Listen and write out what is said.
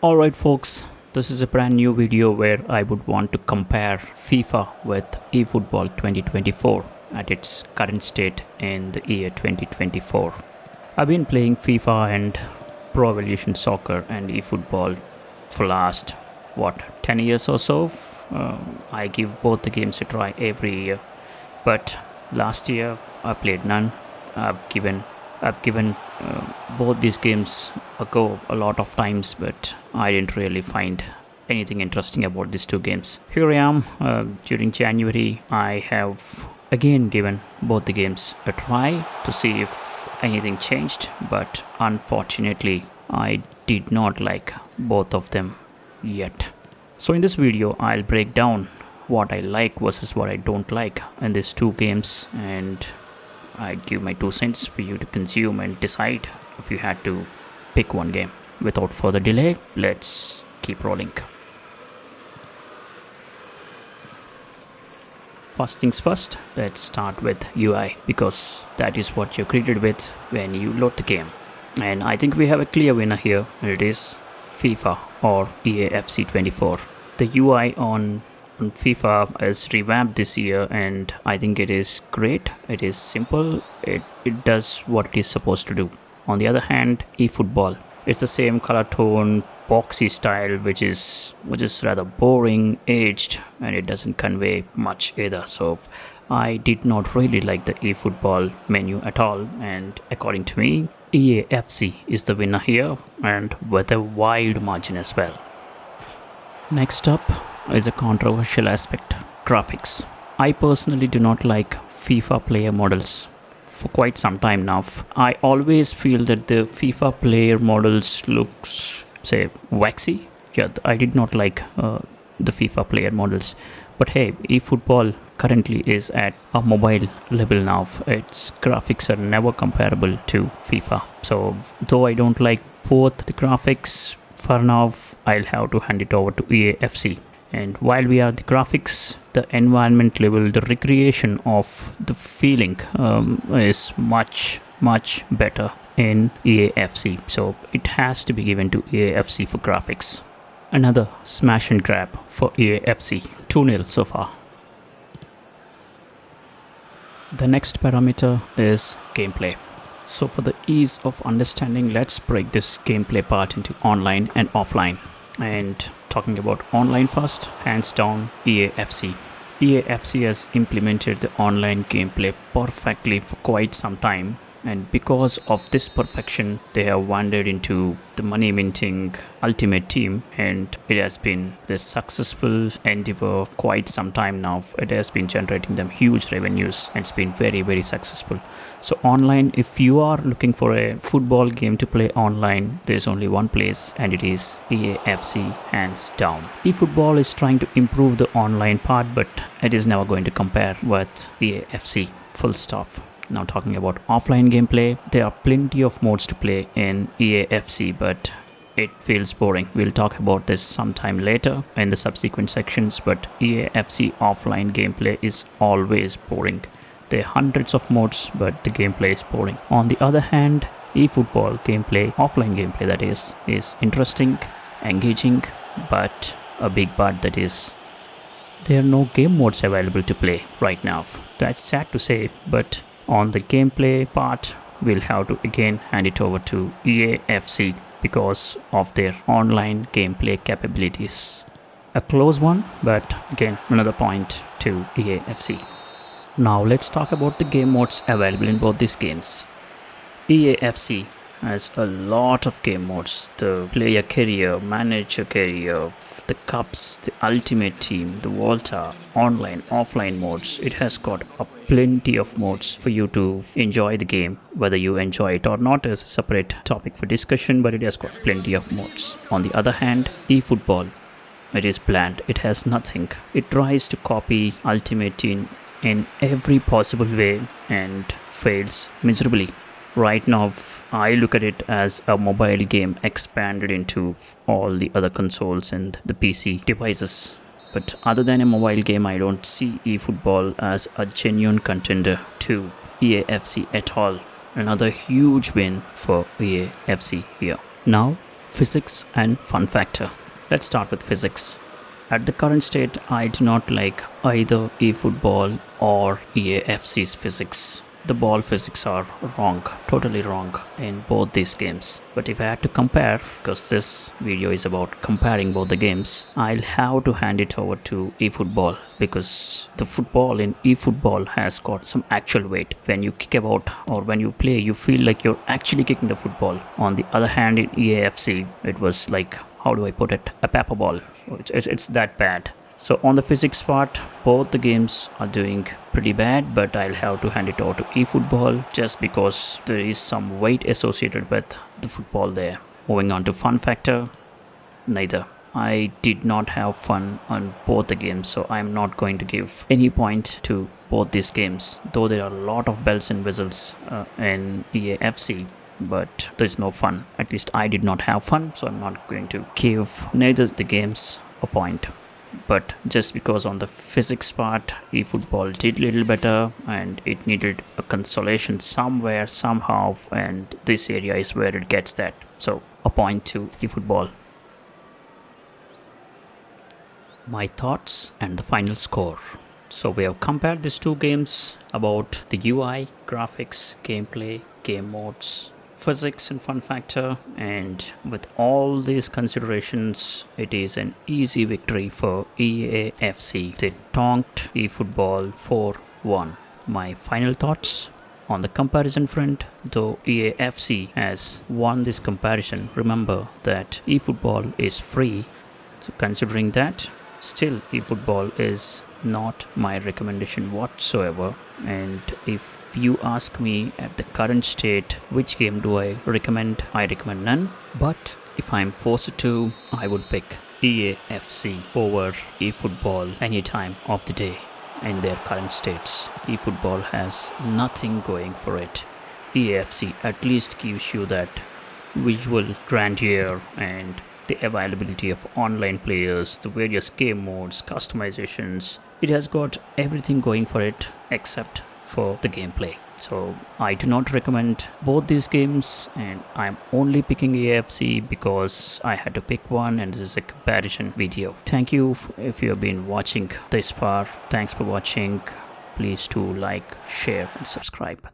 Alright folks, this is a brand new video where I would want to compare FIFA with eFootball 2024 at its current state in the year 2024. I've been playing FIFA and Pro Evolution Soccer and eFootball for last 10 years or so. I give both the games a try every year, but last year I played none. I've given both these games a go a lot of times, but I didn't really find anything interesting about these two games. Here I am during January. I have again given both the games a try to see if anything changed, but unfortunately I did not like both of them yet. So in this video I'll break down what I like versus what I don't like in these two games, and I'd give my 2 cents for you to consume and decide if you had to pick one game. Without further delay, let's keep rolling. First things first, let's start with UI, because that is what you're greeted with when you load the game. And I think we have a clear winner here, and it is FIFA or EAFC 24. The UI on FIFA is revamped this year, and I think it is great. It is simple. It does what it is supposed to do. On the other hand, eFootball, it's the same color tone, boxy style, which is rather boring, aged, and it doesn't convey much either. So I did not really like the eFootball menu at all, and according to me, EAFC is the winner here, and with a wide margin as well. Next up is a controversial aspect: graphics. I personally do not like FIFA player models for quite some time now. I always feel that the FIFA player models looks, say, waxy. Yeah, I did not like the FIFA player models. But hey, eFootball currently is at a mobile level now. Its graphics are never comparable to FIFA. So though I don't like both the graphics, for now I'll have to hand it over to EAFC. And while we are at the graphics, the environment level, the recreation of the feeling is much better in EAFC. So it has to be given to EAFC for graphics. Another smash and grab for EAFC, 2-0 so far. The next parameter is gameplay. So for the ease of understanding, let's break this gameplay part into online and offline. And talking about online first, hands down EAFC. EAFC has implemented the online gameplay perfectly for quite some time, and because of this perfection, they have wandered into the money minting Ultimate Team, and it has been this successful endeavor for quite some time now. It has been generating them huge revenues, and it's been very successful. So online, if you are looking for a football game to play online, there's only one place, and it is EAFC, hands down. eFootball is trying to improve the online part, but it is never going to compare with EAFC, full stop. Now talking about offline gameplay, there are plenty of modes to play in EAFC, but it feels boring. We'll talk about this sometime later in the subsequent sections, but EAFC offline gameplay is always boring. There are hundreds of modes, but the gameplay is boring. On the other hand, eFootball gameplay, offline gameplay that is interesting, engaging, but a big but that is there are no game modes available to play right now. That's sad to say, but on the gameplay part, we'll have to again hand it over to EAFC because of their online gameplay capabilities. A close one, but again, another point to EAFC. Now let's talk about the game modes available in both these games. EAFC has a lot of game modes: the player career, manager career, the cups, the ultimate team, the Volta, online, offline modes. It has got a plenty of modes for you to enjoy the game. Whether you enjoy it or not is a separate topic for discussion, but it has got plenty of modes. On the other hand, eFootball, it is bland. It has nothing. It tries to copy Ultimate Team in every possible way and fails miserably. Right now, I look at it as a mobile game expanded into all the other consoles and the PC devices. But other than a mobile game, I don't see eFootball as a genuine contender to EAFC at all. Another huge win for EAFC here. Now, physics and fun factor. Let's start with physics. At the current state, I do not like either eFootball or EAFC's physics. The ball physics are wrong, totally wrong in both these games. But if I had to compare, because this video is about comparing both the games, I'll have to hand it over to eFootball, because the football in eFootball has got some actual weight. When you kick about or when you play, you feel like you're actually kicking the football. On the other hand, in EAFC, it was like, how do I put it, a paper ball. It's that bad. So on the physics part, both the games are doing pretty bad, but I'll have to hand it over to eFootball just because there is some weight associated with the football there. Moving on to fun factor, neither. I did not have fun on both the games, so I'm not going to give any point to both these games, though there are a lot of bells and whistles in EAFC. But there's no fun. At least I did not have fun, so I'm not going to give neither the games a point. But just because on the physics part, eFootball did little better and it needed a consolation somewhere, somehow, and this area is where it gets that. So a point to eFootball. My thoughts and the final score. So we have compared these two games about the UI, graphics, gameplay, game modes, physics and fun factor, and with all these considerations, it is an easy victory for EAFC. They tonked eFootball 4-1. My final thoughts on the comparison front, though EAFC has won this comparison, remember that eFootball is free. So considering that, still eFootball is not my recommendation whatsoever. And if you ask me at the current state which game do I recommend none. But if I'm forced to, I would pick EAFC over eFootball any time of the day. In their current states, eFootball has nothing going for it. EAFC at least gives you that visual grandeur and the availability of online players, the various game modes, customizations. It has got everything going for it except for the gameplay. So I do not recommend both these games, and I'm only picking EAFC because I had to pick one, and this is a comparison video. Thank you if you have been watching this far. Thanks for watching. Please do like, share and subscribe.